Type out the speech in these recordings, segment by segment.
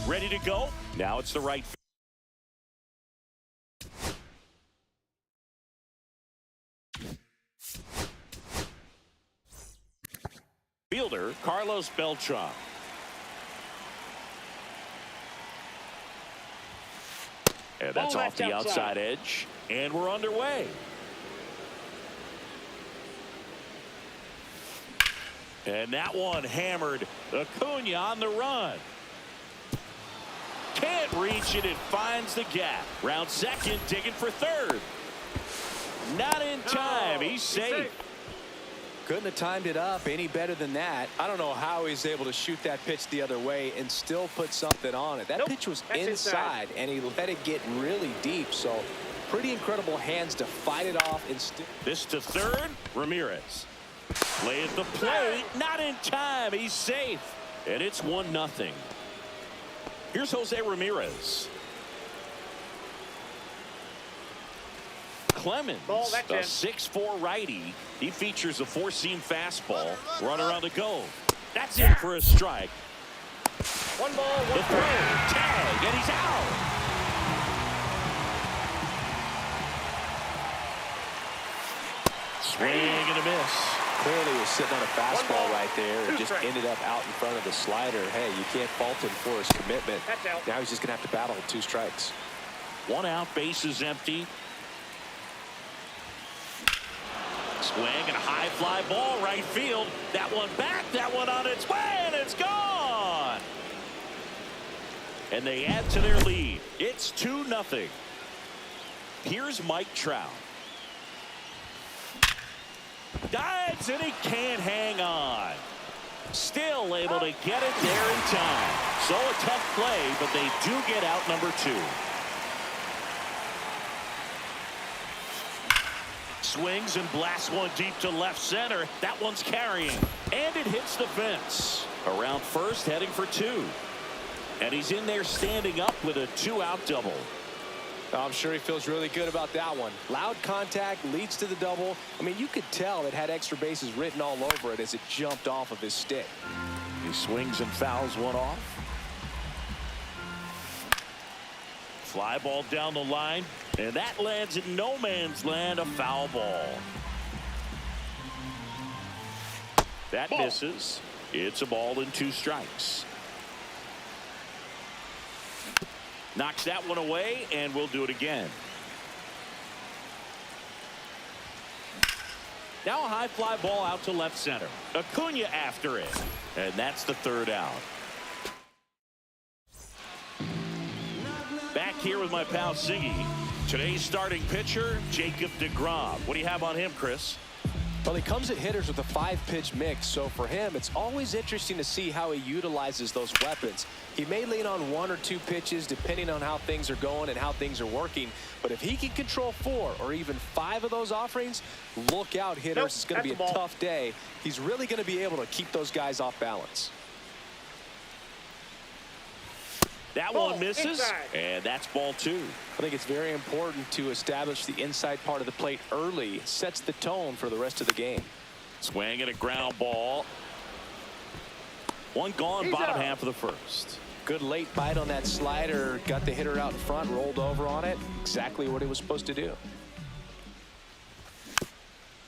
Ready to go? Now it's the right fielder, Carlos Beltran. And that's off the outside edge. And we're underway. And that one hammered. Acuna on the run. Can't reach it. It finds the gap. Round second, digging for third. Not in time. He's safe. Couldn't have timed it up any better than that. I don't know how he's able to shoot that pitch the other way and still put something on it. That pitch was inside, and he let it get really deep. So pretty incredible hands to fight it off. And this to third, Ramirez. Play at the plate. Not in time. He's safe. And it's 1-0. Here's Jose Ramirez. Clemens, a 6'4" righty. He features a four-seam fastball. Runner on the go. That's in for a strike. One ball, the throw, tag, and he's out. Swing and a miss. Clearly was sitting on a fastball right there and just ended up out in front of the slider. Hey, you can't fault him for his commitment. Now he's just going to have to battle with 2 strikes. 1 out, base is empty. Swing and a high fly ball right field. That one back, that one on its way, and it's gone. And they add to their lead. It's 2-0. Here's Mike Trout. Dives and he can't hang on. Still able to get it there in time. So a tough play, but they do get out number 2. Swings and blasts one deep to left center. That one's carrying. And it hits the fence. Around first, heading for 2. And he's in there standing up with a 2-out double. I'm sure he feels really good about that one. Loud contact leads to the double. I mean, you could tell it had extra bases written all over it as it jumped off of his stick. He swings and fouls one off. Fly ball down the line, and that lands in no man's land, a foul ball. That misses. It's a ball and 2 strikes. Knocks that one away, and we'll do it again. Now a high fly ball out to left center. Acuna after it, and that's the 3rd out. Back here with my pal Siggy. Today's starting pitcher, Jacob deGrom. What do you have on him, Chris? Well, he comes at hitters with a 5-pitch mix, so for him, it's always interesting to see how he utilizes those weapons. He may lean on 1 or 2 pitches depending on how things are going and how things are working, but if he can control 4 or even 5 of those offerings, look out, hitters. It's going to be a tough day. He's really going to be able to keep those guys off balance. That one misses, and that's ball 2. I think it's very important to establish the inside part of the plate early. It sets the tone for the rest of the game. Swing and a ground ball. One gone, bottom half of the first. Good late bite on that slider. Got the hitter out in front, rolled over on it. Exactly what he was supposed to do.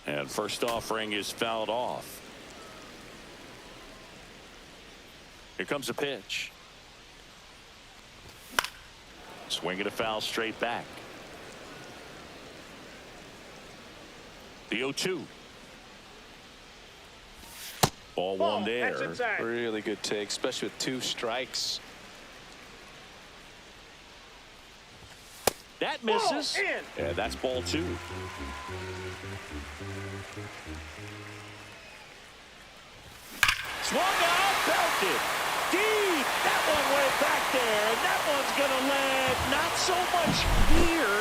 And first offering is fouled off. Here comes a pitch. Swing and a foul straight back. The 0-2. Ball 1 there. Really good take, especially with 2 strikes. That misses. And that's ball 2. Swung out, belted. Deep. That one went back there, and that one's going to land not so much here,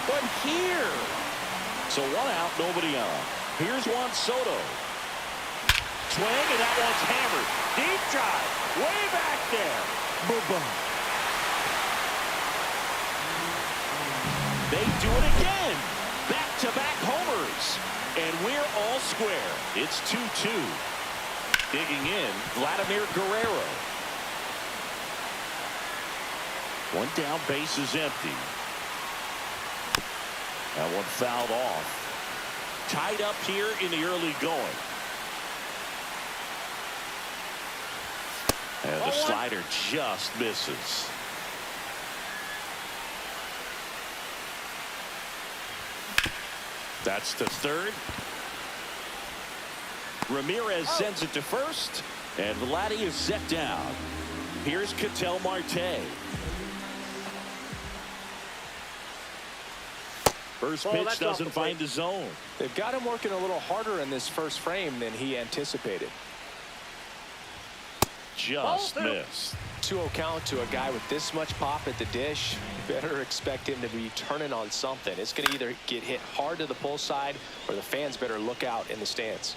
but here. So 1 out, nobody on. Here's Juan Soto. Swing, and that one's hammered. Deep drive, way back there. Boom. They do it again. Back-to-back homers. And we're all square. It's 2-2. Digging in, Vladimir Guerrero. One down, base is empty. That one fouled off. Tied up here in the early going. And the slider just misses. That's to third. Ramirez sends it to first. And Vladdy is set down. Here's Ketel Marte. First pitch doesn't find the zone. They've got him working a little harder in this first frame than he anticipated. Just missed. 2-0 count to a guy with this much pop at the dish. Better expect him to be turning on something. It's going to either get hit hard to the pull side or the fans better look out in the stands.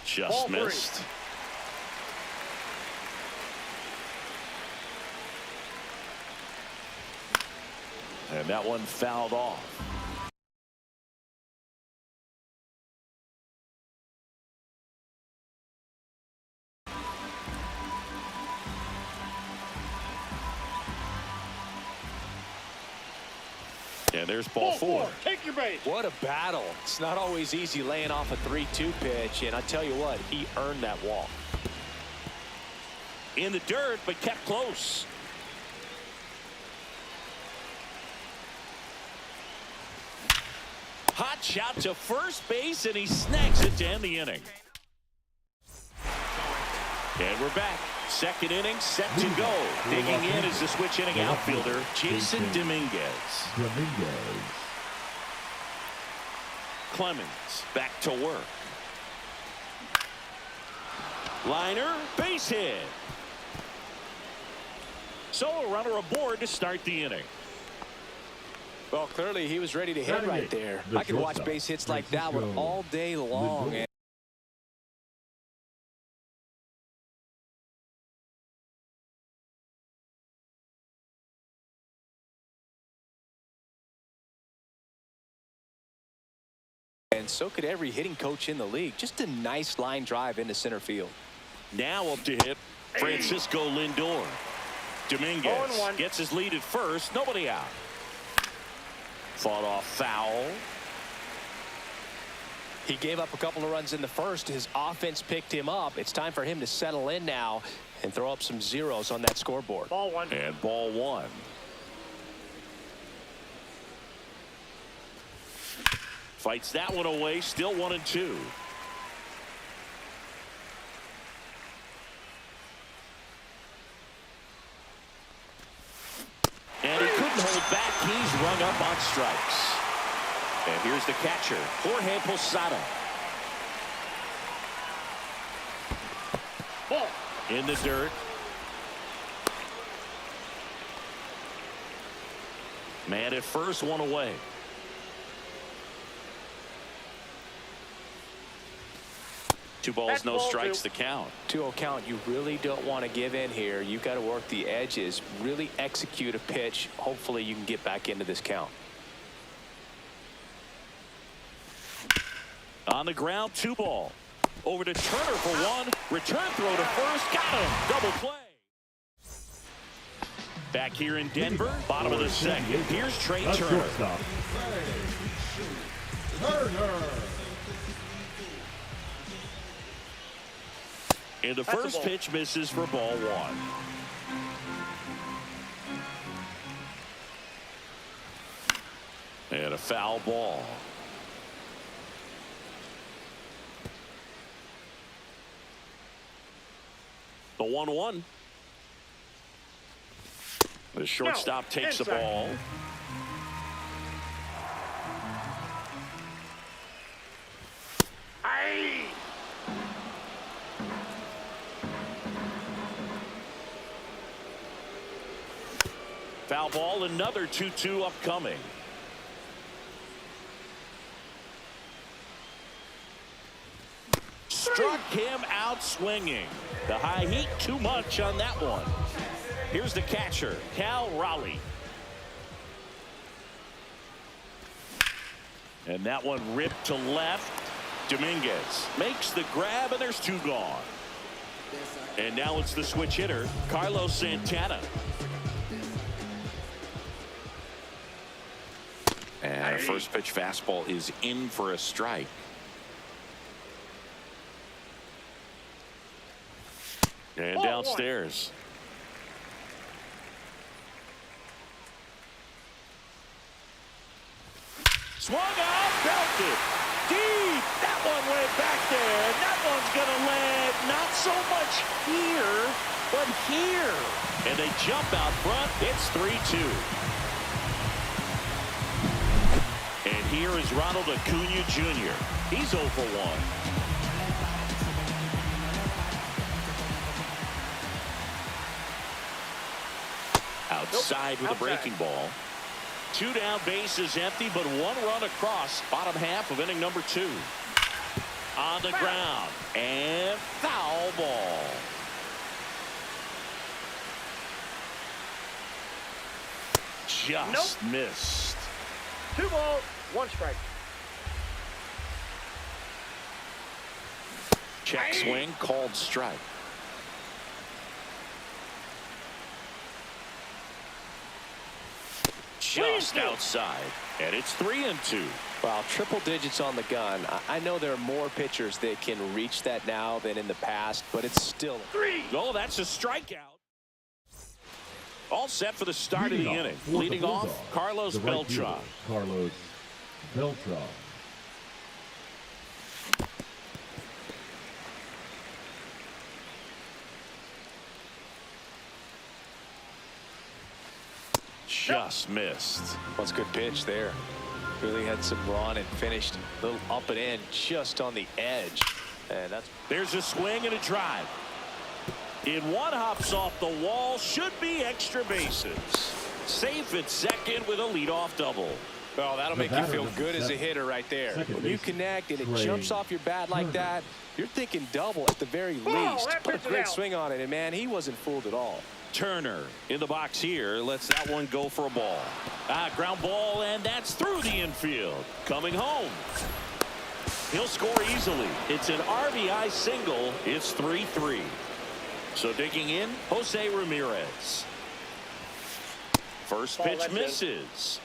Just missed. And that one fouled off. And there's ball four. Take your base. What a battle. It's not always easy laying off a 3-2 pitch, and I tell you what, he earned that walk. In the dirt, but kept close. Hot shot to first base, and he snags it to end the inning. And we're back. Second inning set to go. Digging in is the switch inning outfielder, Jason Dominguez. Clemens back to work. Liner, base hit. So a runner aboard to start the inning. Well, clearly he was ready to hit right there. I could watch base hits like that one all day long. And so could every hitting coach in the league. Just a nice line drive into center field. Now up to hit Francisco Lindor. Dominguez gets his lead at first. Nobody out. Fought off foul. He gave up a couple of runs in the first. His offense picked him up. It's time for him to settle in now and throw up some zeros on that scoreboard. Ball one. And ball one. Fights that one away. Still 1-2. And he couldn't hold back. He's rung up on strikes. And here's the catcher, Jorge Posada. Ball. In the dirt. Man at first, one away. Two balls, no strikes, the count. 2-0 count. You really don't want to give in here. You've got to work the edges, really execute a pitch. Hopefully you can get back into this count. On the ground, 2 ball. Over to Turner for one. Return throw to first. Got him. Double play. Back here in Denver, bottom of the second. Here's Trey Turner. And the first pitch misses for ball one. And a foul ball. The 1-1. The shortstop takes the ball. Foul ball, another 2-2 upcoming. Struck him out swinging. The high heat, too much on that one. Here's the catcher, Cal Raleigh. And that one ripped to left. Dominguez makes the grab, and there's 2 gone. And now it's the switch hitter, Carlos Santana. And a first pitch fastball is in for a strike. And downstairs. Swung out, belted. Deep. That one way back there. And that one's going to land not so much here, but here. And they jump out front. It's 3-2. And here is Ronald Acuna Jr. He's 0 for 1. Outside with a breaking ball. 2 down, bases empty, but 1 run across. Bottom half of inning number 2. On the ground. And foul ball. Just missed. 2 balls, 1 strike. Check swing, called strike. Just outside, and it's 3-2. Wow, triple digits on the gun. I know there are more pitchers that can reach that now than in the past, but it's still 3. Oh, that's a strikeout. All set for the start of the inning. Leading off, Carlos Beltran. Carlos Beltran. Just missed. That's a good pitch there. Really had some run and finished a little up and in just on the edge. And there's a swing and a drive. In one, hops off the wall. Should be extra bases. Safe at second with a leadoff double. Well, that'll make you feel good as a hitter right there. When you connect and it jumps off your bat like that, you're thinking double at the very least. Put a great swing on it, and man, he wasn't fooled at all. Turner in the box here lets that one go for a ball. Ground ball, and that's through the infield. Coming home. He'll score easily. It's an RBI single. It's 3-3. So digging in, Jose Ramirez. First pitch misses.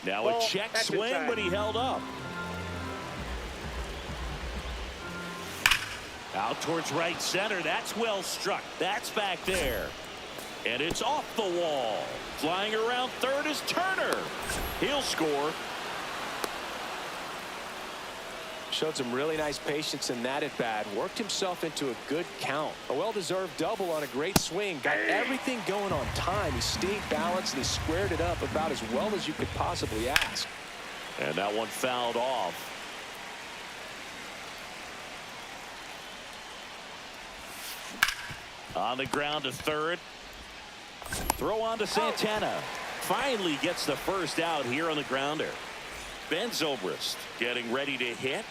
Now a check swing, but he held up. Out towards right center. That's well struck. That's back there. And it's off the wall. Flying around third is Turner. He'll score. Showed some really nice patience in that at bat. Worked himself into a good count. A well-deserved double on a great swing. Got everything going on time. He stayed balanced and he squared it up about as well as you could possibly ask. And that one fouled off. On the ground to third. Throw on to Santana. Finally gets the first out here on the grounder. Ben Zobrist getting ready to hit.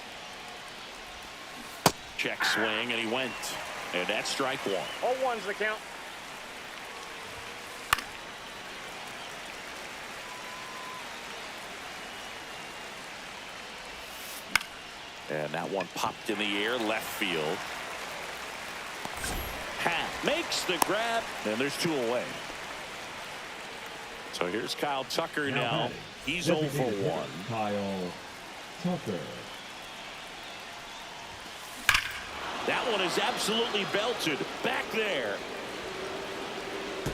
Check swing, and he went. And that's strike 1. 0-1's the count. And that one popped in the air, left field. Hat makes the grab, and there's 2 away. So here's Kyle Tucker now. He's 0 for 1. Kyle Tucker. That one is absolutely belted back there.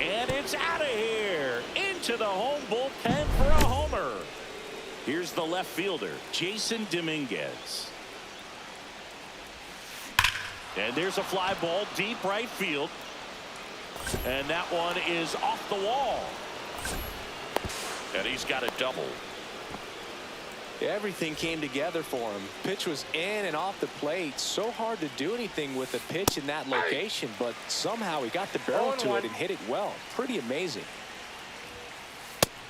And it's out of here. Into the home bullpen for a homer. Here's the left fielder, Jason Dominguez. And there's a fly ball deep right field. And that one is off the wall. And he's got a double. Everything came together for him. Pitch was in and off the plate. So hard to do anything with a pitch in that location, but somehow he got the barrel to it and hit it well. Pretty amazing.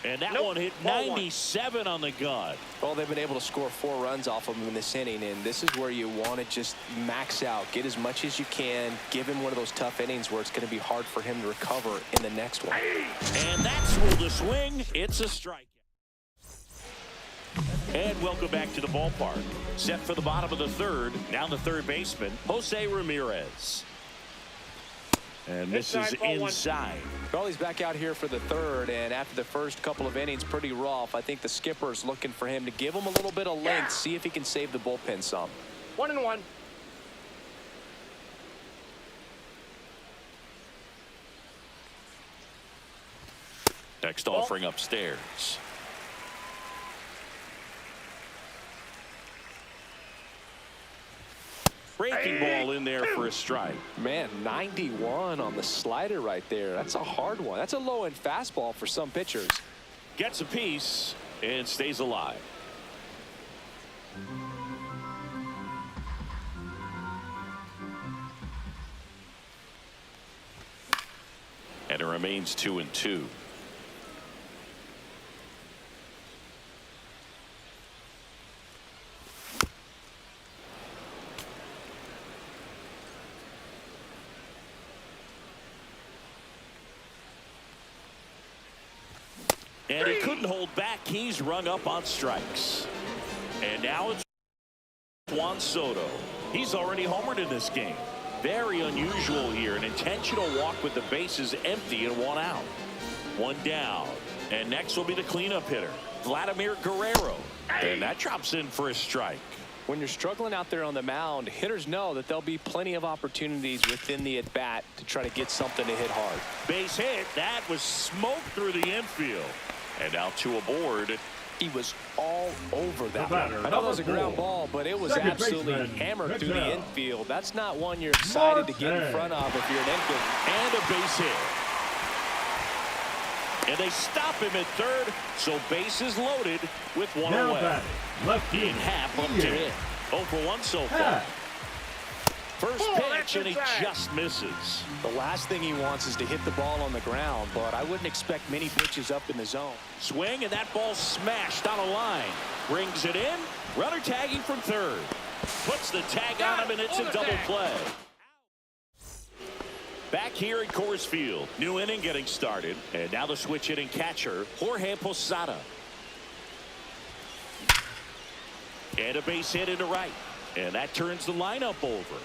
And that one hit 97 on the gun. Well, they've been able to score 4 runs off of him in this inning, and this is where you want to just max out. Get as much as you can. Give him one of those tough innings where it's going to be hard for him to recover in the next one. And that's ruled a swing. It's a strike. And welcome back to the ballpark. Set for the bottom of the third. Now the third baseman, Jose Ramirez. And this is inside. Well, he's back out here for the third, and after the first couple of innings, pretty rough. I think the skipper's looking for him to give him a little bit of length, see if he can save the bullpen some. 1-1. Next offering upstairs. Breaking ball in there for a strike. Man, 91 on the slider right there. That's a hard one. That's a low-end fastball for some pitchers. Gets a piece and stays alive. And it remains 2-2. And he couldn't hold back. He's rung up on strikes. And now it's Juan Soto. He's already homered in this game. Very unusual here. An intentional walk with the bases empty and one out. One down. And next will be the cleanup hitter, Vladimir Guerrero. And that drops in for a strike. When you're struggling out there on the mound, hitters know that there'll be plenty of opportunities within the at-bat to try to get something to hit hard. Base hit. That was smoked through the infield. And now two aboard. He was all over that one. batter, I know it was a number ground 4. ball, but it was Second absolutely baseman, hammered through the Miguel. infield. That's not one you're excited to get in front of if you're an infield. And a base hit. And they stop him at third, so bases loaded with one Now away. batting, lefty. In half up to hit. 0 for 1 so far. First pitch, and he just misses. The last thing he wants is to hit the ball on the ground, but I wouldn't expect many pitches up in the zone. Swing, and that ball smashed on a line. Brings it in. Runner tagging from third. Puts the tag on him, and it's a double play. Back here at Coors Field. New inning getting started. And now the switch hitting catcher, Jorge Posada. And a base hit into right. And that turns the lineup over.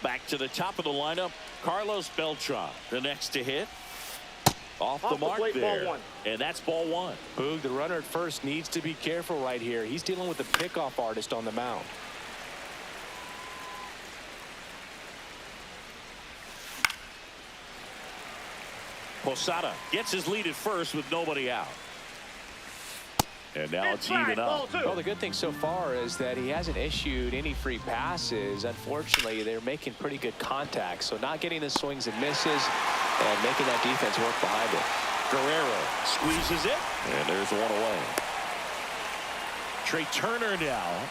Back to the top of the lineup, Carlos Beltran, the next to hit. Off the mark plate, there. ball 1. And that's ball 1. Boog, the runner at first needs to be careful right here. He's dealing with a pickoff artist on the mound. Posada gets his lead at first with nobody out. And now it's even up. Well, the good thing so far is that he hasn't issued any free passes. Unfortunately, they're making pretty good contact, so not getting the swings and misses and making that defense work behind it. Guerrero squeezes it, and there's one away. Trey Turner now.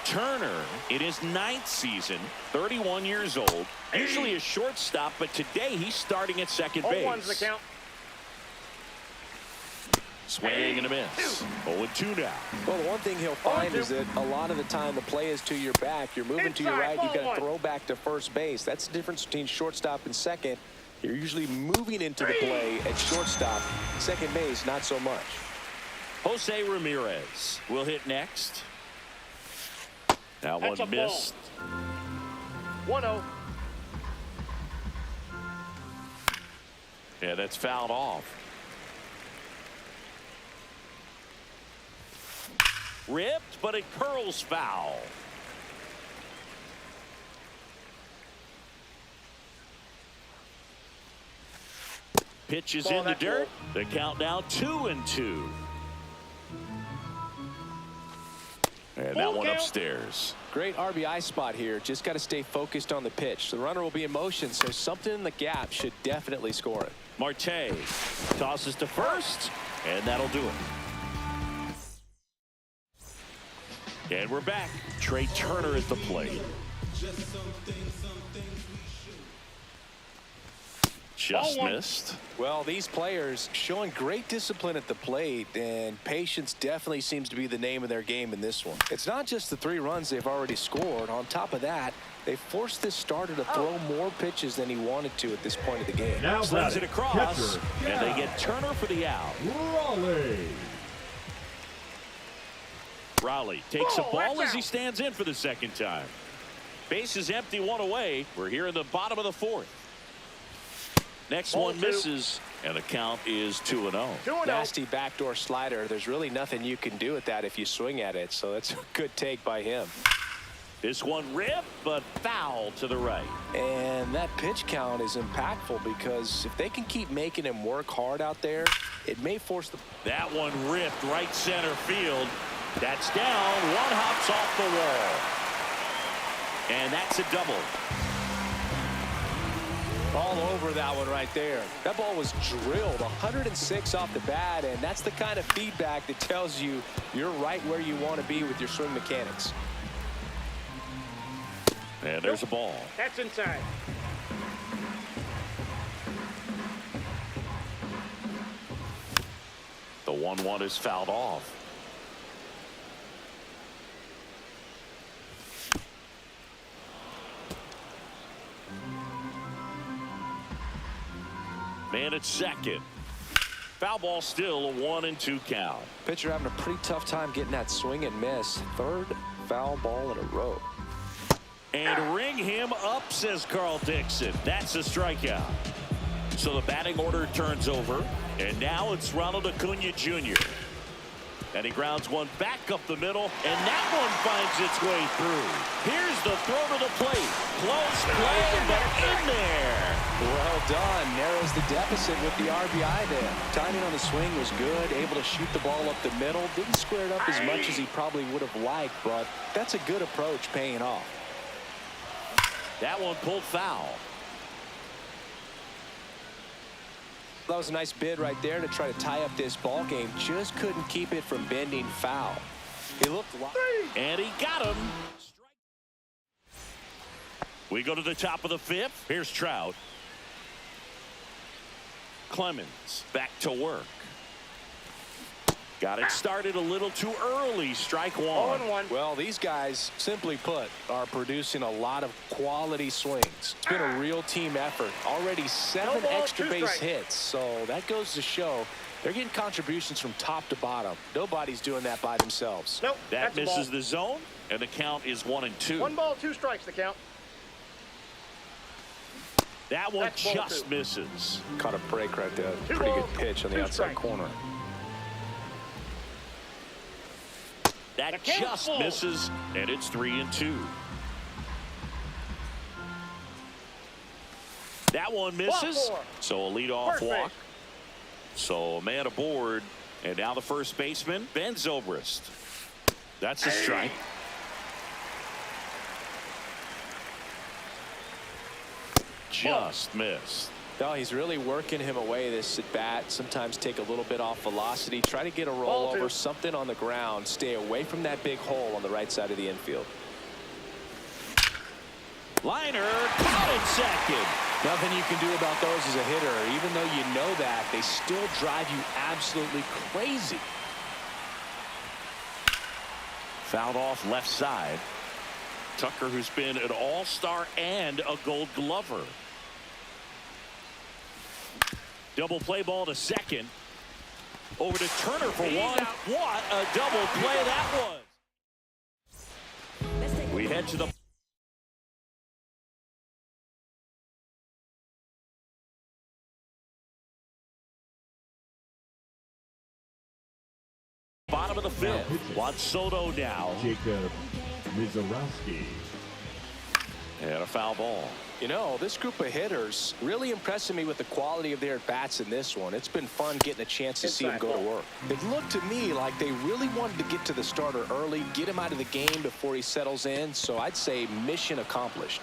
Turner in his 9th season, 31 years old, usually a shortstop, but today he's starting at second base. 0-1's the count. Swing and a miss. 0-2 now. Well, the one thing he'll find is that a lot of the time the play is to your back. You're moving to your right. You've got to throw back to first base. That's the difference between shortstop and second. You're usually moving into the play at shortstop. Second base, not so much. Jose Ramirez will hit next. Now That's one a ball. missed. 1-0. Yeah, that's fouled off. Ripped, but it curls foul. Pitch is in the dirt. The count now 2-2. And that one upstairs. Great RBI spot here. Just got to stay focused on the pitch. The runner will be in motion, so something in the gap should definitely score it. Marte tosses to first, and that'll do it. And we're back. Trey Turner at the plate. Just missed. Well, these players showing great discipline at the plate, and patience definitely seems to be the name of their game in this one. It's not just the 3 runs they've already scored. On top of that, They forced this starter to throw more pitches than he wanted to at this point of the game. Now Slings it batting, across, catcher, and they get Turner for the out. Raleigh takes a ball as he stands in for the second time. Base is empty, one away. We're here in the bottom of the fourth. Next one misses, and the count is 2-0. Nasty backdoor slider. There's really nothing you can do with that if you swing at it, so that's a good take by him. This one ripped, but foul to the right. And that pitch count is impactful because if they can keep making him work hard out there, it may force the... That one ripped right center field. That's down. One hops off the wall. And that's a double. All over that one right there. That ball was drilled 106 off the bat, and that's the kind of feedback that tells you you're right where you want to be with your swing mechanics. And there's a ball. That's inside. The 1-1 is fouled off. Man at second. Foul ball, still a 1-2 count. Pitcher having a pretty tough time getting that swing and miss. Third foul ball in a row. And ring him up, says Carl Dixon. That's a strikeout. So the batting order turns over, and now it's Ronald Acuna Jr. And he grounds one back up the middle, and that one finds its way through. Here's the throw to the plate. Close play, but in there. Well done. Narrows the deficit with the RBI there. Timing on the swing was good. Able to shoot the ball up the middle. Didn't square it up as much as he probably would have liked, but that's a good approach paying off. That one pulled foul. That was a nice bid right there to try to tie up this ball game. Just couldn't keep it from bending foul. He looked and he got him. We go to the top of the fifth. Here's Trout. Clemens back to work. Got it started a little too early. Strike one. 0-1. Well, these guys, simply put, are producing a lot of quality swings. It's been a real team effort. Already 7 extra base hits, so that goes to show they're getting contributions from top to bottom. Nobody's doing that by themselves. Nope. That misses the zone, and the count is 1-2. 1 ball, 2 strikes, the count. That one just misses. Caught a break right there. Pretty good pitch on the outside corner. That just misses, and it's 3-2. That one misses, so a leadoff walk. So a man aboard, and now the first baseman, Ben Zobrist. That's a strike. Just missed. No, he's really working him away this at bat. Sometimes take a little bit off velocity. Try to get a rollover, something on the ground. Stay away from that big hole on the right side of the infield. Liner caught at second. Nothing you can do about those as a hitter. Even though you know that, they still drive you absolutely crazy. Fouled off left side. Tucker, who's been an all-star and a Gold Glover. Double play ball to second. Over to Turner for one. What a double play that was. We head to the bottom of the fifth. Juan Soto now. Jacob Mizorowski. And a foul ball. You know, this group of hitters really impressing me with the quality of their at-bats in this one. It's been fun getting a chance to see them go to work. It looked to me like they really wanted to get to the starter early, get him out of the game before he settles in. So I'd say mission accomplished.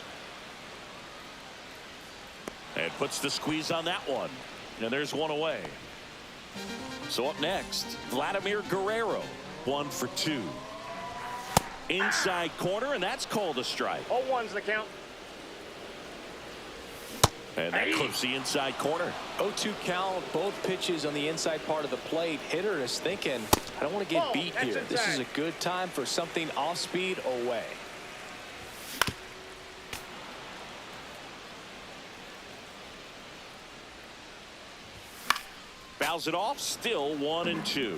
And puts the squeeze on that one. And there's one away. So up next, Vladimir Guerrero, 1 for 2. Inside corner, and that's called a strike. 0-1's the count. And that clips the inside corner. 0-2 count, both pitches on the inside part of the plate. Hitter is thinking, I don't want to get beat here. This is a good time for something off speed away. Fouls it off. Still 1-2.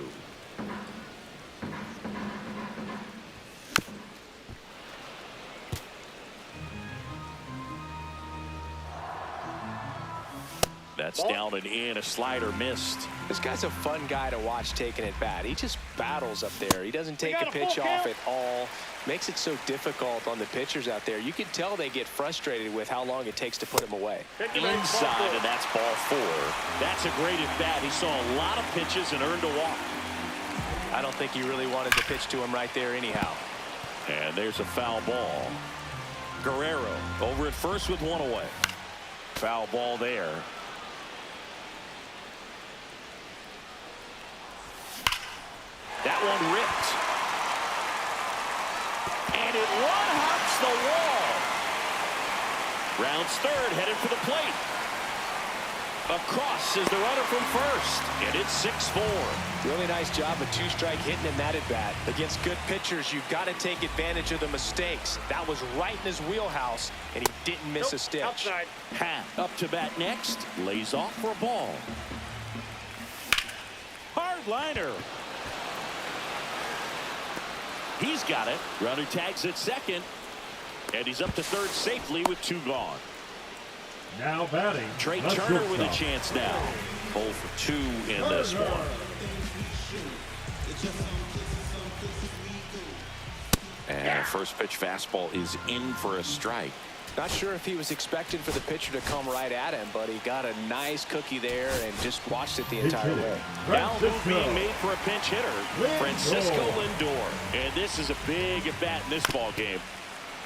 That's down and in. A slider missed. This guy's a fun guy to watch taking at bat. He just battles up there. He doesn't take a pitch off at all. Makes it so difficult on the pitchers out there. You can tell they get frustrated with how long it takes to put him away. Inside, and that's ball 4. That's a great at bat. He saw a lot of pitches and earned a walk. I don't think he really wanted to pitch to him right there anyhow. And there's a foul ball. Guerrero over at first with 1 away. Foul ball there. That one ripped. And it one-hops the wall. Rounds third, headed for the plate. Across is the runner from first. And it's 6-4. Really nice job of two-strike hitting in that at bat. Against good pitchers, you've got to take advantage of the mistakes. That was right in his wheelhouse, and he didn't miss a stitch. Outside. Happ up to bat next. Lays off for a ball. Hard liner. He's got it. Runner tags at second. And he's up to third safely with 2 gone. Now batting. Trey the Turner with a shortstop. chance now. 0 for 2 in this one. And first pitch fastball is in for a strike. Not sure if he was expecting for the pitcher to come right at him, but he got a nice cookie there and just watched it the entire way. Now move being made for a pinch hitter, Francisco Lindor. And this is a big at bat in this ball game.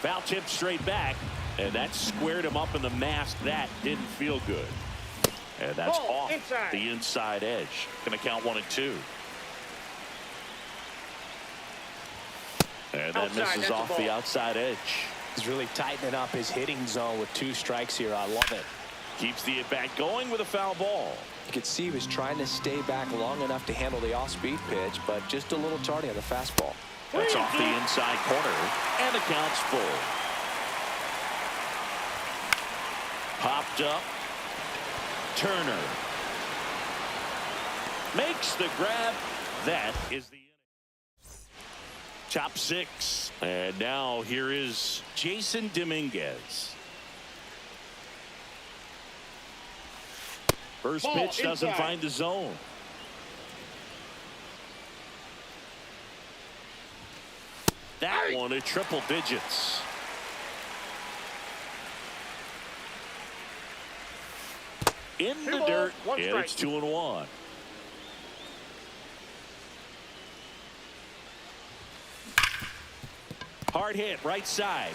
Foul tip straight back, and that squared him up in the mask. That didn't feel good. And that's off the inside edge. Going to count 1 and 2. And that misses off the outside edge. He's really tightening up his hitting zone with 2 strikes here. I love it. Keeps the at bat going with a foul ball. You could see he was trying to stay back long enough to handle the off-speed pitch, but just a little tardy on the fastball. That's off the inside corner, and the count's full. Popped up. Turner makes the grab. That is the inning. Top 6. And now here is Jason Dominguez. First pitch doesn't find the zone. That one at triple digits. In the dirt, and it's 2-1. Hard hit, right side.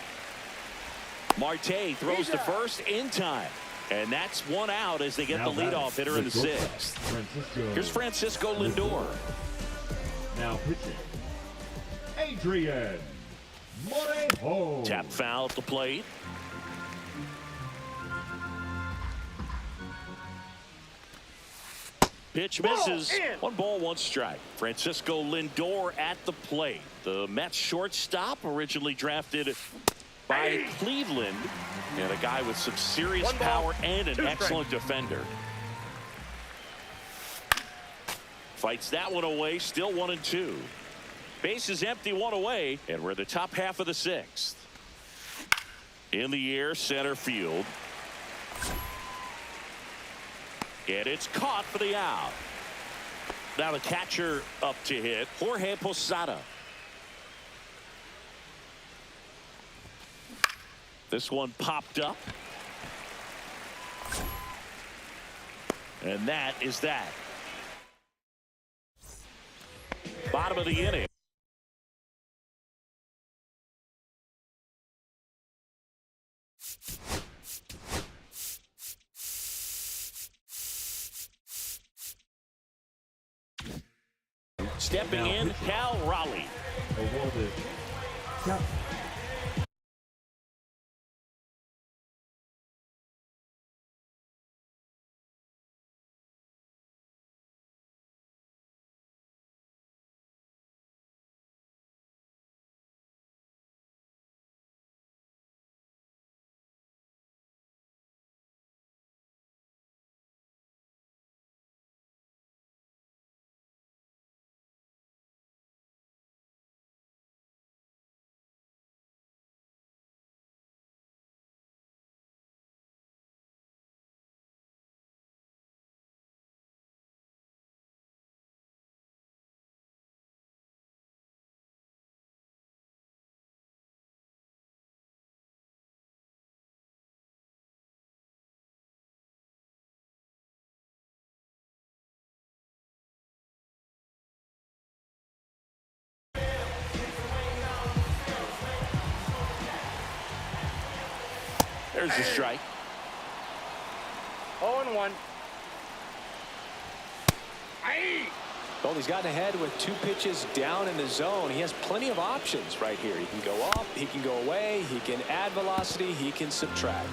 Marte throws to first in time. And that's 1 out as they get the leadoff hitter in the 6th. Here's Francisco Lindor. Now pitching, Adrian Morejo. Tap foul at the plate. Pitch misses. 1 ball, 1 strike. Francisco Lindor at the plate. The Mets shortstop, originally drafted by Cleveland, and a guy with some serious power and an excellent defender. Fights that one away. Still 1 and 2. Base is empty, 1 away, and we're in the top half of the 6th. In the air, center field. And it's caught for the out. Now the catcher up to hit, Jorge Posada. This one popped up. And that is that. Bottom of the inning. Stepping in, Cal Raleigh. Awarded There's a strike. 0-1. Well, he's gotten ahead with 2 pitches down in the zone. He has plenty of options right here. He can go up, he can go away, he can add velocity, he can subtract.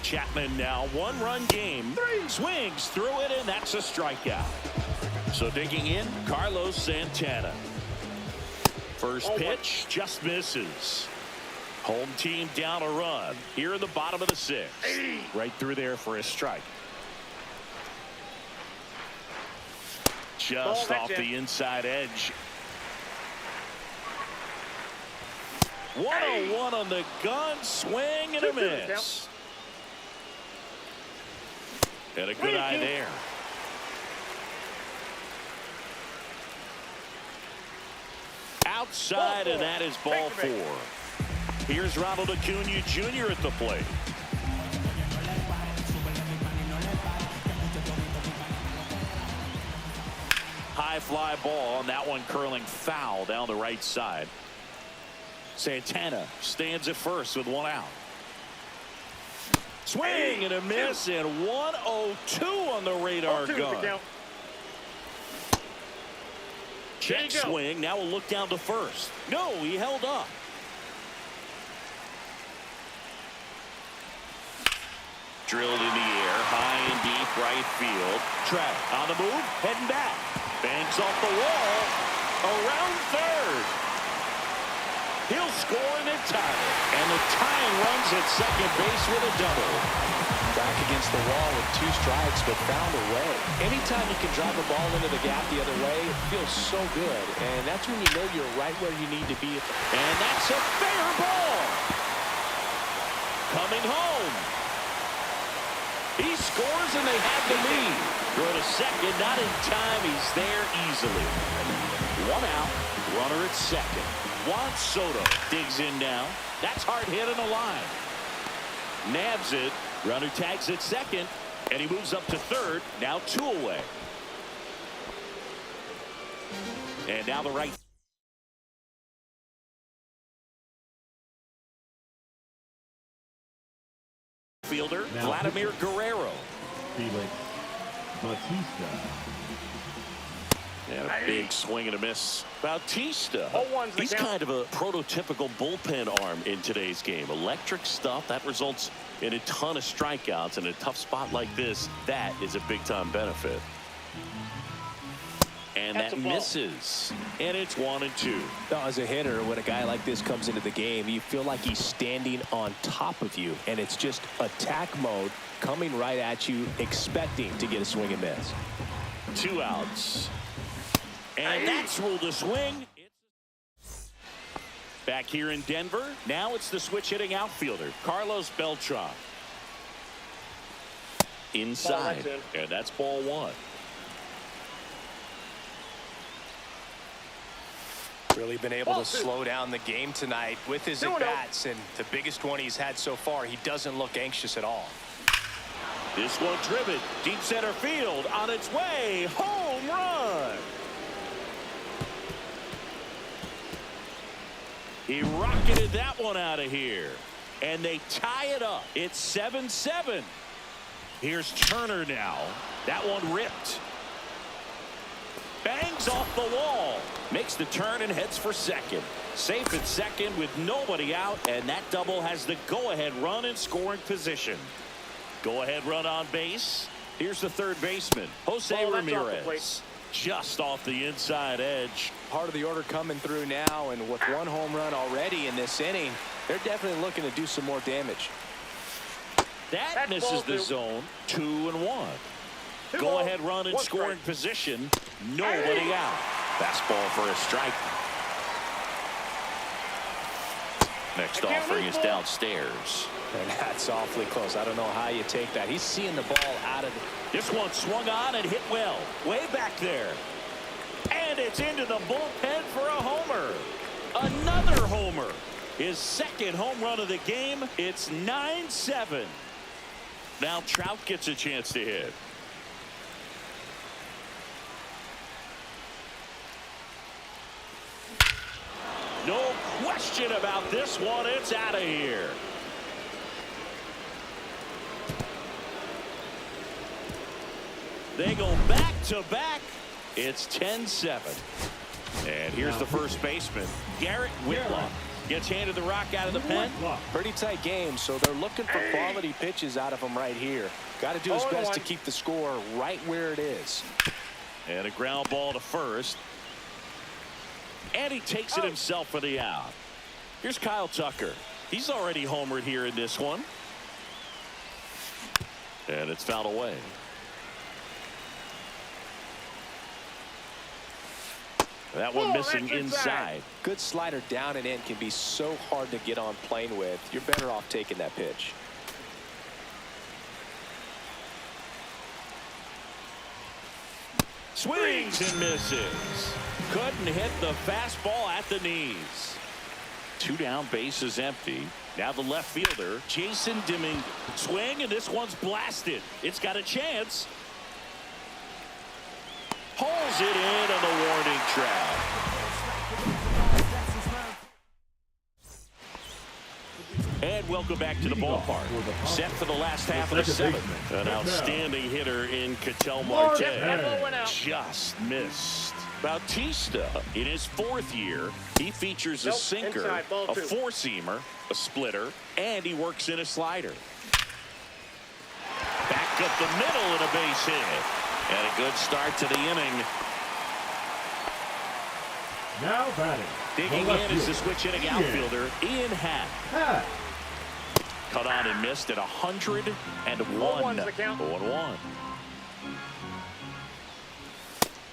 Chapman now 1-run game. Swings through it, and that's a strikeout. So digging in, Carlos Santana. First pitch just misses. Home team down a run here in the bottom of the 6th. Right through there for a strike. Just off the inside edge. 1-0-1 on the gun. Swing and a miss. And a good eye there. Outside, and that is ball 4. Here's Ronald Acuna Jr. at the plate. High fly ball, and that one curling foul down the right side. Santana stands at first with 1 out. Swing and a miss, and 1-0-2 on the radar gun. Check swing. Now we'll look down to first. No, he held up. Drilled in the air, high and deep right field. Trout on the move, heading back. Banks off the wall, around third. He'll score and tie it. And the tying runs at second base with a double. Back against the wall with 2 strikes, but found a way. Anytime you can drive a ball into the gap the other way, it feels so good. And that's when you know you're right where you need to be. And that's a fair ball. Coming home. He scores, and they have the lead. Throw to second, not in time. He's there easily. 1 out, runner at second. Juan Soto digs in now. That's hard hit on the line. Nabs it. Runner tags at second, and he moves up to third. Now 2 away. And now the right fielder, now Vladimir Guerrero. Felix Bautista. And a big swing and a miss. Bautista. 0-1's the He's count. kind of a prototypical bullpen arm in today's game. Electric stuff that results in a ton of strikeouts. In a tough spot like this, that is a big-time benefit. And That's that a ball. misses. And it's 1-2. Now, as a hitter, when a guy like this comes into the game, you feel like he's standing on top of you, and it's just attack mode coming right at you, expecting to get a swing and miss. 2 outs. And that's ruled a swing. Back here in Denver, now it's the switch-hitting outfielder, Carlos Beltran. Inside, Ball, and that's ball 1. Really been able to slow down the game tonight with his at-bats, and the biggest one he's had so far, he doesn't look anxious at all. This one driven, deep center field, on its way, home run. He rocketed that one out of here, and they tie it up. It's 7-7. Here's Turner now. That one ripped. Bangs off the wall. Makes the turn and heads for second. Safe at second with nobody out, and that double has the go-ahead run in scoring position. Go-ahead run on base. Here's the third baseman, Jose Ramirez. Just off the inside edge. Part of the order coming through now, and with 1 home run already in this inning, they're definitely looking to do some more damage. That misses the zone. 2-1. Go ahead run in scoring position. Nobody out. Fastball for a strike. Next offering is downstairs. And that's awfully close. I don't know how you take that. He's seeing the ball out of the... This one swung on and hit well. Way back there. And it's into the bullpen for a homer. Another homer. His second home run of the game. It's 9-7. Now Trout gets a chance to hit. No question about this one. It's out of here. They go back to back. It's 10-7. And here's the first baseman, Garrett Whitlock. Gets handed the rock out of the pen. Pretty tight game, so they're looking for quality pitches out of him right here. Got to do his best to keep the score right where it is. And a ground ball to first. And he takes it himself for the out. Here's Kyle Tucker. He's already homered here in this one. And it's fouled away. That one missing inside. Good slider down and in can be so hard to get on plane with. You're better off taking that pitch. Swings and misses. Couldn't hit the fastball at the knees. 2 down, base is empty. Now the left fielder, Jason Dominguez. Swing, and this one's blasted. It's got a chance. Hauls it in on the warning track. And welcome back to the ballpark. Set for the last half of the 7th. An outstanding hitter in Ketel Marte. Just missed. Bautista, in his 4th year, he features a sinker, a 4-seamer, a splitter, and he works in a slider. Back up the middle and a base hit. And a good start to the inning. Now batting. Digging in is the switch inning outfielder, Ian Happ. Cut on and missed at 101. 0-1.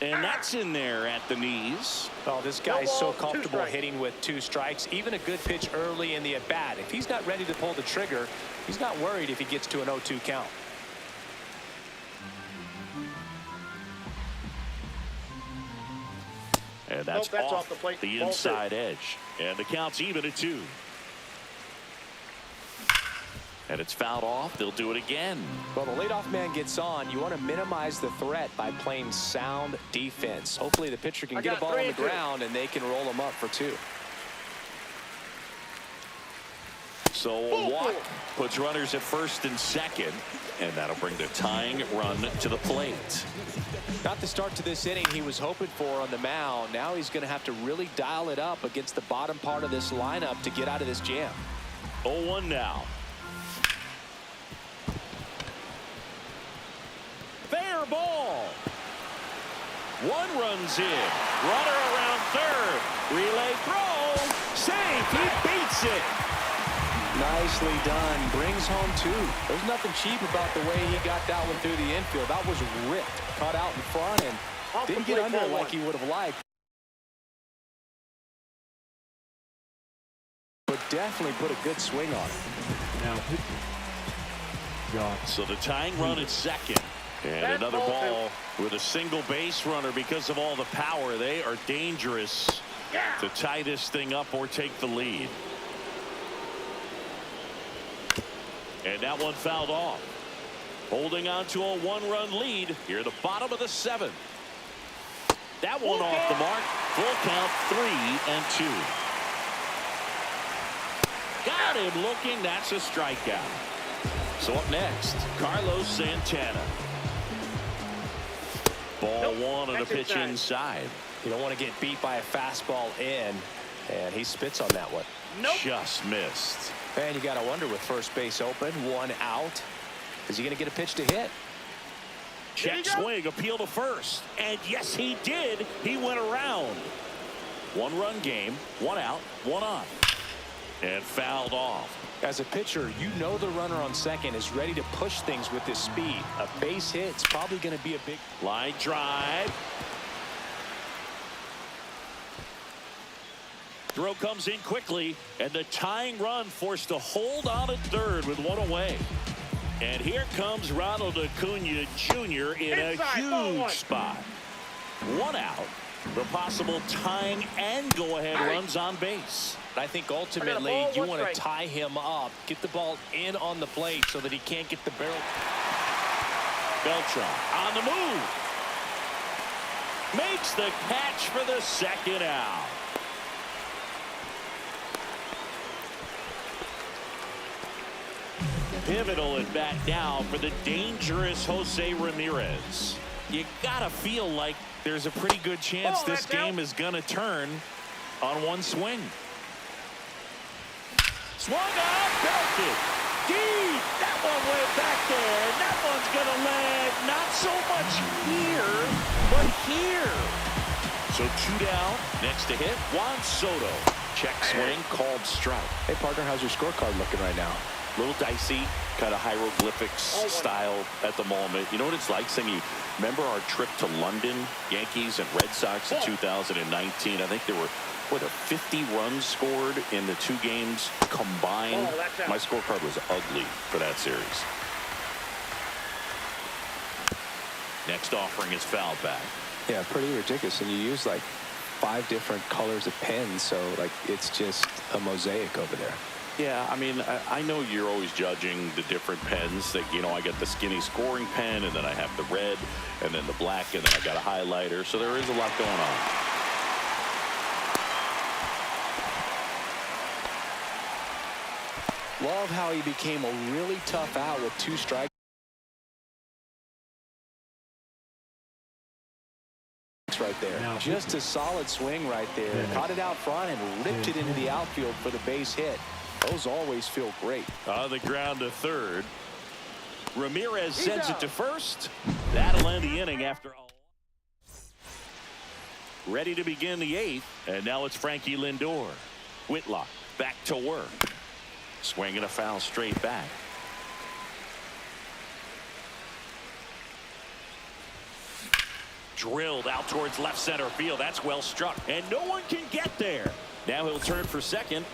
And that's in there at the knees. Oh, this guy's so comfortable hitting with 2 strikes. Even a good pitch early in the at-bat. If he's not ready to pull the trigger, he's not worried if he gets to an 0-2 count. And that's off the plate. The inside edge. And the count's even at 2. And it's fouled off. They'll do it again. Well, the leadoff man gets on. You want to minimize the threat by playing sound defense. Hopefully the pitcher can get a ball on the ground and they can roll him up for 2. So a walk puts runners at first and second. And that'll bring the tying run to the plate. Not the start to this inning he was hoping for on the mound. Now he's going to have to really dial it up against the bottom part of this lineup to get out of this jam. 0-1 now. Fair ball. 1 runs in. Runner around 3rd. Relay throw. Safe. He beats it. Nicely done. Brings home 2. There's nothing cheap about the way he got that one through the infield. That was ripped. Caught out in front and didn't get under like he would have liked. But definitely put a good swing on it. Now, so the tying run at second. And another ball with a single base runner because of all the power. They are dangerous to tie this thing up or take the lead. And that one fouled off. Holding on to a 1-run lead here at the bottom of the 7th. That one off the mark. Full count, 3-2. Got him looking. That's a strikeout. So up next, Carlos Santana. Ball 1 on the pitch inside. You don't want to get beat by a fastball in, and he spits on that one. Just missed. And you got to wonder with first base open, 1 out. Is he going to get a pitch to hit? Check swing, appeal to first. And yes, he did. He went around. 1-run game, 1 out, 1 on. And fouled off. As a pitcher, you know the runner on second is ready to push things with his speed. A base hit's probably going to be a big line drive. Throw comes in quickly, and the tying run forced to hold on at 3rd with 1 away. And here comes Ronald Acuna Jr. in a huge spot. 1 out. The possible tying and go-ahead runs on base. I think ultimately you want to tie him up, get the ball in on the plate so that he can't get the barrel. Beltran on the move. Makes the catch for the 2nd out. Pivotal at bat now for the dangerous Jose Ramirez. you gotta feel like there's a pretty good chance this game is gonna turn on one swing. Swung out, belted deep. That one went back there, and that one's gonna land not so much here, but here. So 2 down. Next to hit, Juan Soto. Check swing, called strike. Hey, partner, how's your scorecard looking right now? A little dicey, kind of hieroglyphics style at the moment. You know what it's like, Singy? Remember our trip to London, Yankees and Red Sox in 2019? I think there were, what, 50 runs scored in the 2 games combined. My scorecard was ugly for that series. Next offering is fouled back. Yeah, pretty ridiculous. And you use like 5 different colors of pens, so like it's just a mosaic over there. Yeah, I mean, I know you're always judging the different pens. That, you know, I got the skinny scoring pen, and then I have the red, and then the black, and then I got a highlighter. So there is a lot going on. Love how he became a really tough out with 2 strikes right there. Now, just a solid swing right there. Caught it out front and ripped it into the outfield for the base hit. Those always feel great. On the ground to third. Ramirez sends it to first. That'll end the inning after all. Ready to begin the 8th, and now it's Frankie Lindor. Whitlock back to work. Swinging a foul straight back. Drilled out towards left center field. That's well struck, and no one can get there. Now he'll turn for second,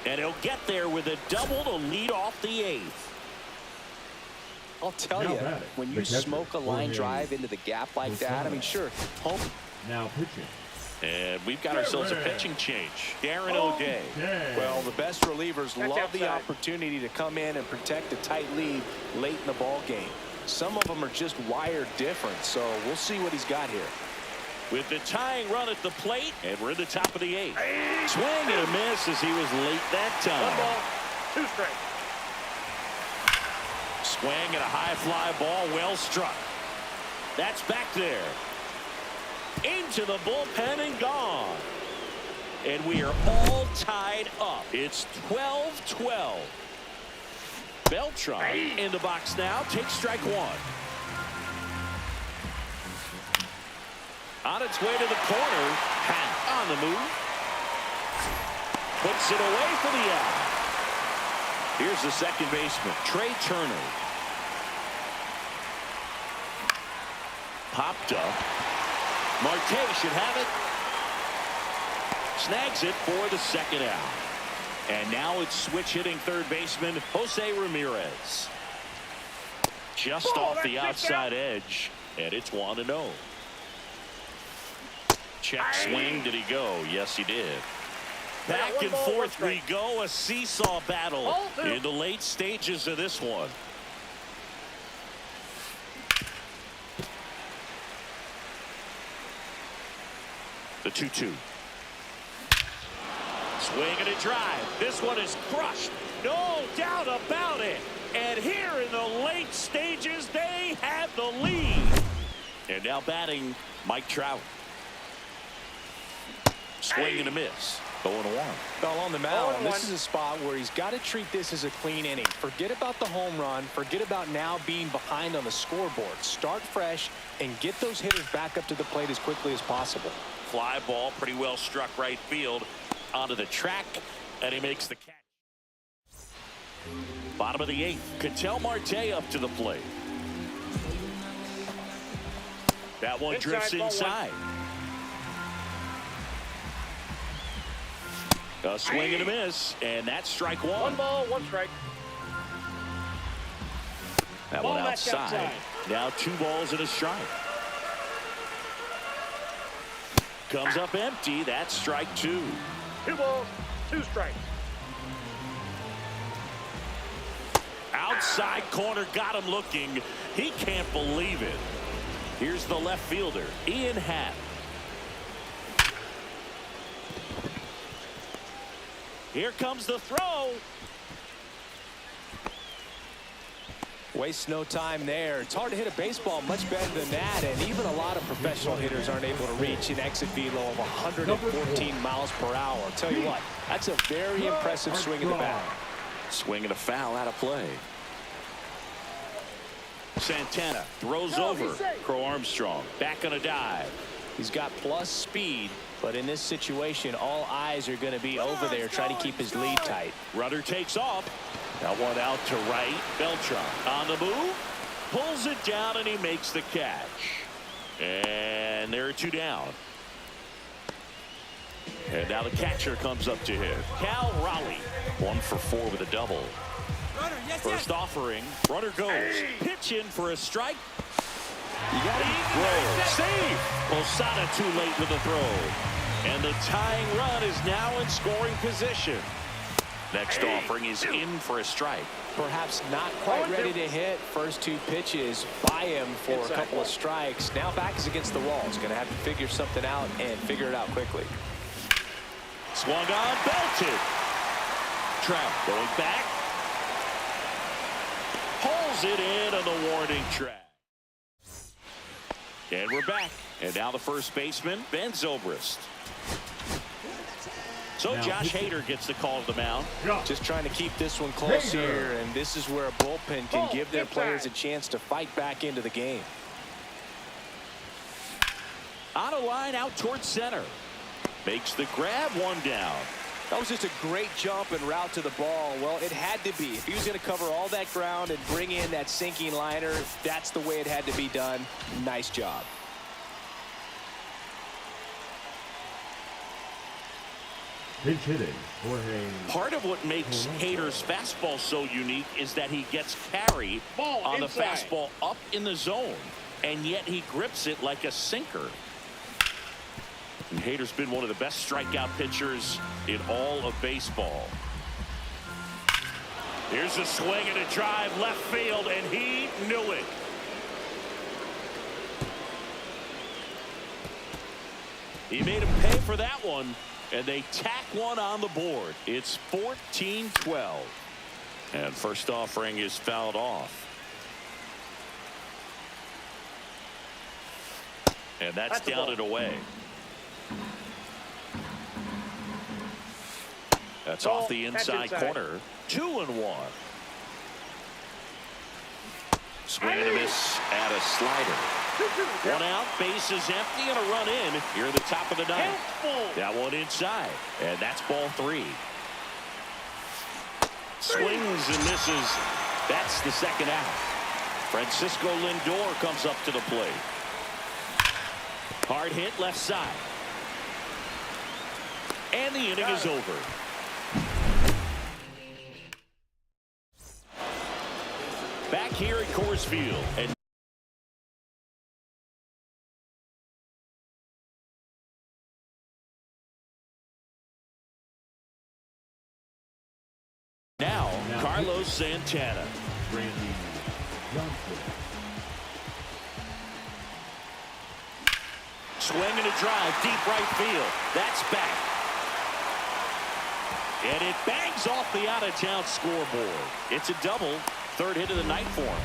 and he'll get there with a double to lead off the 8th. I'll tell you, when you smoke a line drive into the gap like that, I mean, sure, home. Now pitching. And we've got ourselves a pitching change. Darren O'Day. Well, the best relievers love the opportunity to come in and protect a tight lead late in the ball game. Some of them are just wired different, so we'll see what he's got here. With the tying run at the plate, and we're in the top of the 8th. Swing and a miss as he was late that time. 1 ball, 2 strikes. Swing and a high fly ball, well struck. That's back there. Into the bullpen and gone. And we are all tied up. It's 12-12. Beltran in the box now. Takes strike 1. On its way to the corner. Hat on the move. Puts it away for the out. Here's the second baseman, Trey Turner. Popped up. Marte should have it. Snags it for the second out. And now it's switch hitting third baseman Jose Ramirez. Just off the outside edge, and it's 1-0. Check swing. Did he go? Yes, he did. Back and forth we go. A seesaw battle in the late stages of this one. The 2-2. Swing and a drive. This one is crushed. No doubt about it. And here in the late stages, they have the lead. And now batting Mike Trout. Swing and a miss. 0-1. Well, on the mound, this is a spot where he's got to treat this as a clean inning. Forget about the home run. Forget about now being behind on the scoreboard. Start fresh and get those hitters back up to the plate as quickly as possible. Fly ball pretty well struck right field onto the track, and he makes the catch. Bottom of the 8th. Ketel Marte up to the plate. That one drifts inside. A swing and a miss, and that's strike 1. 1 ball, 1 strike. That one outside. Now 2 balls and a strike. Comes up empty. That's strike 2. 2 balls, 2 strikes. Outside corner, got him looking. He can't believe it. Here's the left fielder, Ian Happ. Here comes the throw. Waste no time there. It's hard to hit a baseball much better than that, and even a lot of professional hitters aren't able to reach an exit velo of 114 miles per hour. I'll tell you what, that's a very impressive swing of the bat. Swing and a foul out of play. Santana throws over. Crow Armstrong back on a dive. He's got plus speed, but in this situation, all eyes are going to be over there trying to keep his lead tight. Runner takes off. That one out to right. Beltran on the move. Pulls it down, and he makes the catch. And there are two down. And now the catcher comes up to him. Cal Raleigh, 1 for 4 with a double. First offering. Runner goes. Pitch in for a strike. You got to throw. Save. Posada too late with the throw. And the tying run is now in scoring position. Next offering is in for a strike. Perhaps not quite ready to hit. First 2 pitches by him for a couple of strikes. Now back is against the wall. He's going to have to figure something out and figure it out quickly. Swung on, belted. Trout going back. Pulls it in on the warning track. And we're back. And now the first baseman, Ben Zobrist. So Josh Hader gets the call to the mound. Just trying to keep this one close here, and this is where a bullpen can give their players a chance to fight back into the game. On a line out towards center. Makes the grab, 1 down. That was just a great jump and route to the ball. Well, it had to be. If he was going to cover all that ground and bring in that sinking liner, that's the way it had to be done. Nice job. Pinch hitting, Jorge. Part of what makes Hader's fastball so unique is that he gets carry on the fastball up in the zone, and yet he grips it like a sinker. And Hader's been one of the best strikeout pitchers in all of baseball. Here's a swing and a drive left field, and he knew it. He made him pay for that one, and they tack one on the board. It's 14-12. And first offering is fouled off. And that's down and away. That's off the inside corner. 2-1. Swing and a miss at a slider. 1 out, bases empty, and a run in here at the top of the ninth. That one inside, and that's ball 3. Swings and misses. That's the second out. Francisco Lindor comes up to the plate. Hard hit left side. And the inning is over. Back here at Coors Field. And now Carlos Santana. Swing and a drive, deep right field. That's back. And it bangs off the out-of-town scoreboard. It's a double. 3rd hit of the night for him.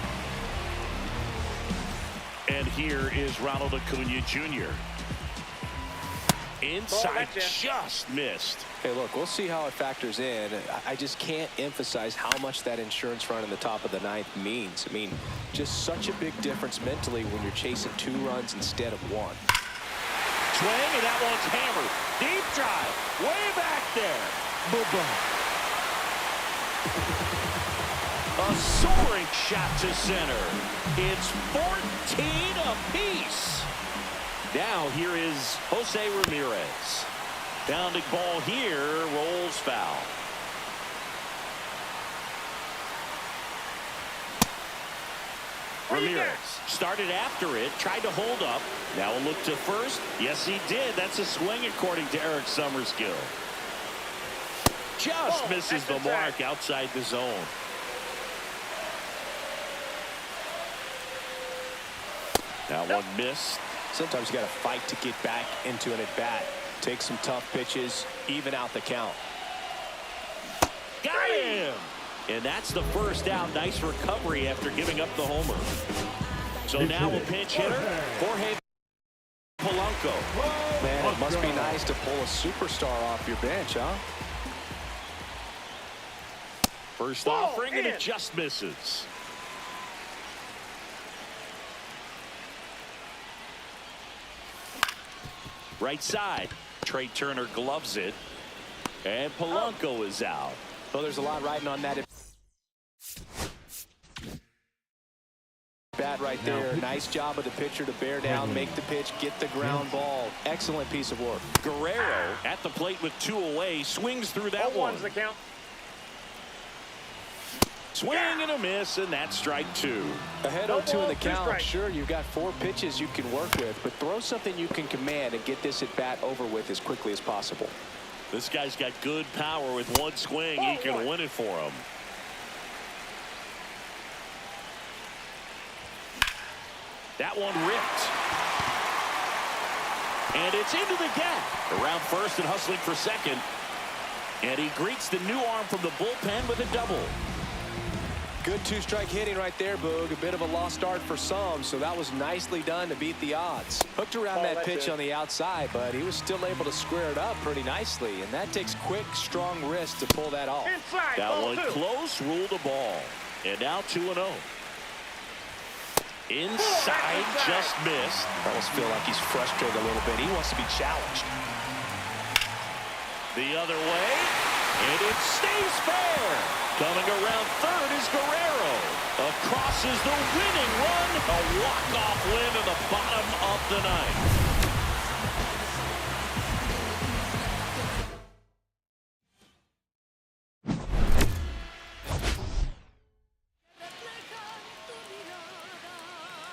And here is Ronald Acuna Jr. Inside, just missed. Hey, look, we'll see how it factors in. I just can't emphasize how much that insurance run in the top of the 9th means. I mean, just such a big difference mentally when you're chasing 2 runs instead of 1. Swing, and that one's hammered. Deep drive, way back there. Boom. A soaring shot to center. It's 14 apiece. Now here is Jose Ramirez. Bounding ball here, rolls foul. Ramirez started after it, tried to hold up. Now a look to first. Yes, he did. That's a swing according to Eric Summerskill. Just misses the mark outside the zone. Now one missed. Sometimes you got to fight to get back into an at-bat. Take some tough pitches, even out the count. Got him! And that's the first out. Nice recovery after giving up the homer. So now a pinch hitter, Jorge Polanco. Man, it must be nice to pull a superstar off your bench, huh? First offering, and it just misses. Right side. Trey Turner gloves it. And Polanco is out. Well, there's a lot riding on that bat right there. Nice job of the pitcher to bear down, make the pitch, get the ground ball. Excellent piece of work. Guerrero at the plate with 2 away. Swings through that one. The count. Swing and a miss, and that's strike 2. Ahead 0-2 in the count. Sure, you've got 4 pitches you can work with, but throw something you can command and get this at bat over with as quickly as possible. This guy's got good power. With one swing, he can win it for him. That one ripped. And it's into the gap. Around first and hustling for second. And he greets the new arm from the bullpen with a double. Good 2-strike hitting right there, Boog. A bit of a lost start for some, so that was nicely done to beat the odds. Hooked around that pitch on the outside, but he was still able to square it up pretty nicely, and that takes quick, strong wrist to pull that off. Inside, that one close, ruled a ball. And now 2-0. Inside, just missed. I almost feel like he's frustrated a little bit. He wants to be challenged. The other way, and it stays fair. Coming around third is Guerrero. Across is the winning run. A walk-off win in the bottom of the 9th.